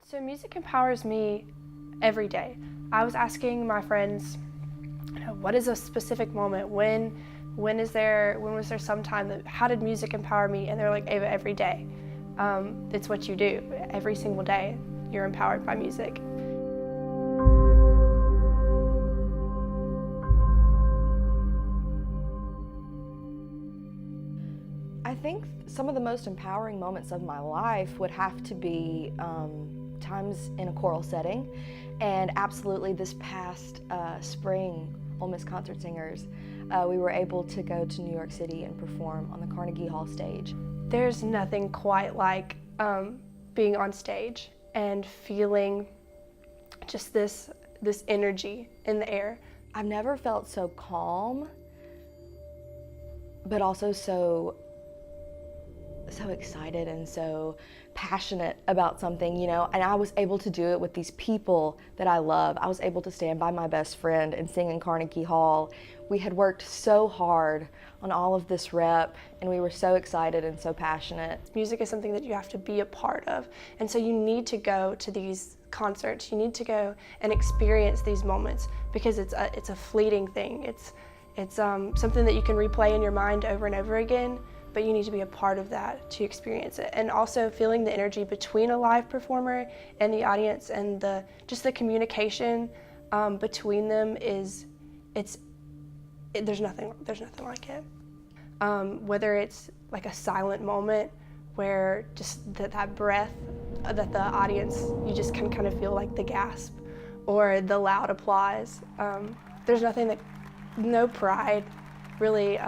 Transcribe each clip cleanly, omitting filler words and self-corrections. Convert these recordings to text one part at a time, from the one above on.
So music empowers me every day. I was asking my friends, what is a specific moment? When was there some time that, how did music empower me? And they're like, Ava, every day. It's what you do. Every single day, you're empowered by music. I think some of the most empowering moments of my life would have to be times in a choral setting, and absolutely this past spring, Ole Miss Concert Singers, we were able to go to New York City and perform on the Carnegie Hall stage. There's nothing quite like being on stage and feeling just this energy in the air. I've never felt so calm, but also so excited and so passionate about something, you know, and I was able to do it with these people that I love. I was able to stand by my best friend and sing in Carnegie Hall. We had worked so hard on all of this rep, and we were so excited and so passionate. Music is something that you have to be a part of, and so you need to go to these concerts. You need to go and experience these moments because it's a fleeting thing. It's something that you can replay in your mind over and over again, but you need to be a part of that to experience it. And also feeling the energy between a live performer and the audience, and just the communication between them there's nothing like it. Whether it's like a silent moment where just that breath that the audience, you just can kind of feel like the gasp, or the loud applause. There's no pride really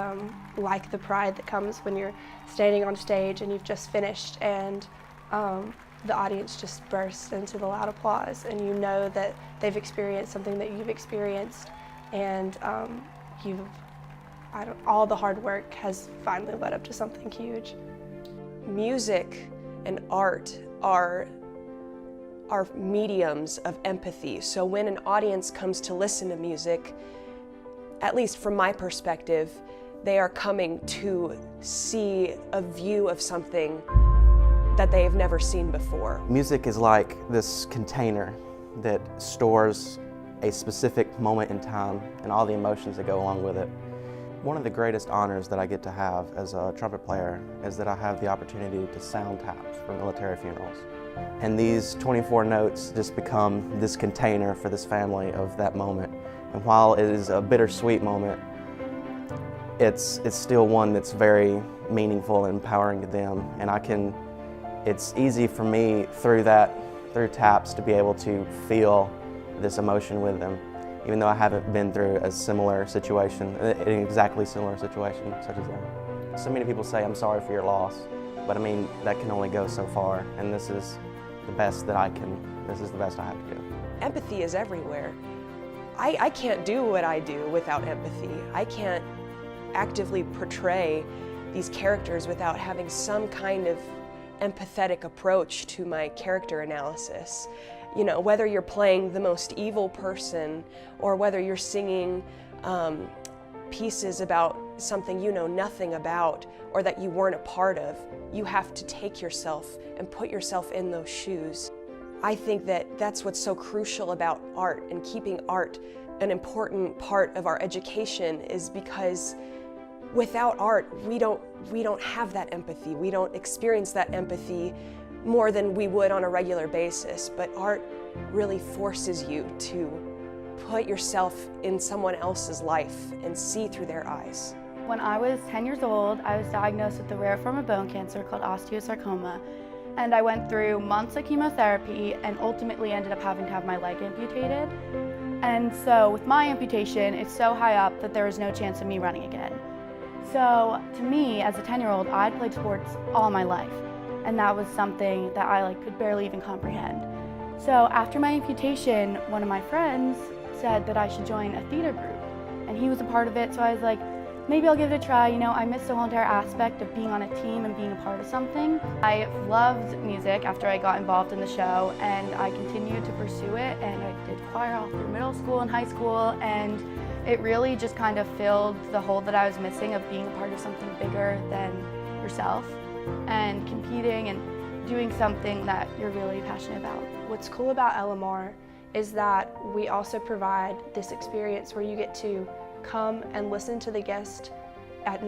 like the pride that comes when you're standing on stage and you've just finished, and the audience just bursts into the loud applause, and you know that they've experienced something that you've experienced, and all the hard work has finally led up to something huge. Music and art are mediums of empathy. So when an audience comes to listen to music, at least from my perspective, they are coming to see a view of something that they have never seen before. Music is like this container that stores a specific moment in time and all the emotions that go along with it. One of the greatest honors that I get to have as a trumpet player is that I have the opportunity to sound taps for military funerals. And these 24 notes just become this container for this family of that moment. And while it is a bittersweet moment, it's still one that's very meaningful and empowering to them. And it's easy for me through taps to be able to feel this emotion with them, even though I haven't been through a similar situation, an exactly similar situation such as that. So many people say, I'm sorry for your loss, but I mean, that can only go so far, and this is the best I have to do. Empathy is everywhere. I can't do what I do without empathy. I can't actively portray these characters without having some kind of empathetic approach to my character analysis. You know, whether you're playing the most evil person or whether you're singing pieces about something you know nothing about or that you weren't a part of, you have to take yourself and put yourself in those shoes. I think that that's what's so crucial about art, and keeping art an important part of our education is because without art, we don't have that empathy. We don't experience that empathy more than we would on a regular basis, but art really forces you to put yourself in someone else's life and see through their eyes. When I was 10 years old, I was diagnosed with a rare form of bone cancer called osteosarcoma, and I went through months of chemotherapy and ultimately ended up having to have my leg amputated. And so with my amputation, it's so high up that there was no chance of me running again. So to me, as a 10-year-old, I'd played sports all my life, and that was something that I could barely even comprehend. So after my amputation, one of my friends said that I should join a theater group, and he was a part of it, so I was like, maybe I'll give it a try. You know, I missed the whole entire aspect of being on a team and being a part of something. I loved music after I got involved in the show, and I continued to pursue it, and I did choir all through middle school and high school, and it really just kind of filled the hole that I was missing of being a part of something bigger than yourself and competing and doing something that you're really passionate about. What's cool about LMR is that we also provide this experience where you get to come and listen to the guest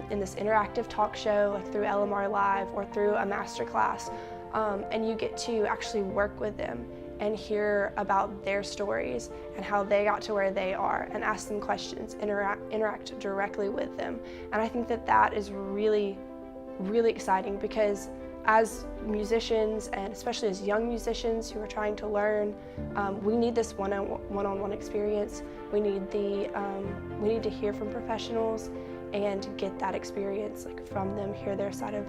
in this interactive talk show, like through LMR Live or through a master class, and you get to actually work with them and hear about their stories and how they got to where they are, and ask them questions, interact directly with them. And I think that that is really, really exciting, because as musicians, and especially as young musicians who are trying to learn, we need this one-on-one experience. We need to hear from professionals and get that experience, like, from them, hear their side of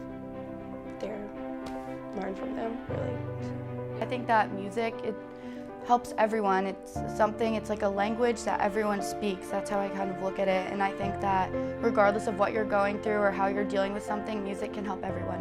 learn from them, really. I think that music, it helps everyone. It's like a language that everyone speaks. That's how I kind of look at it. And I think that regardless of what you're going through or how you're dealing with something, music can help everyone.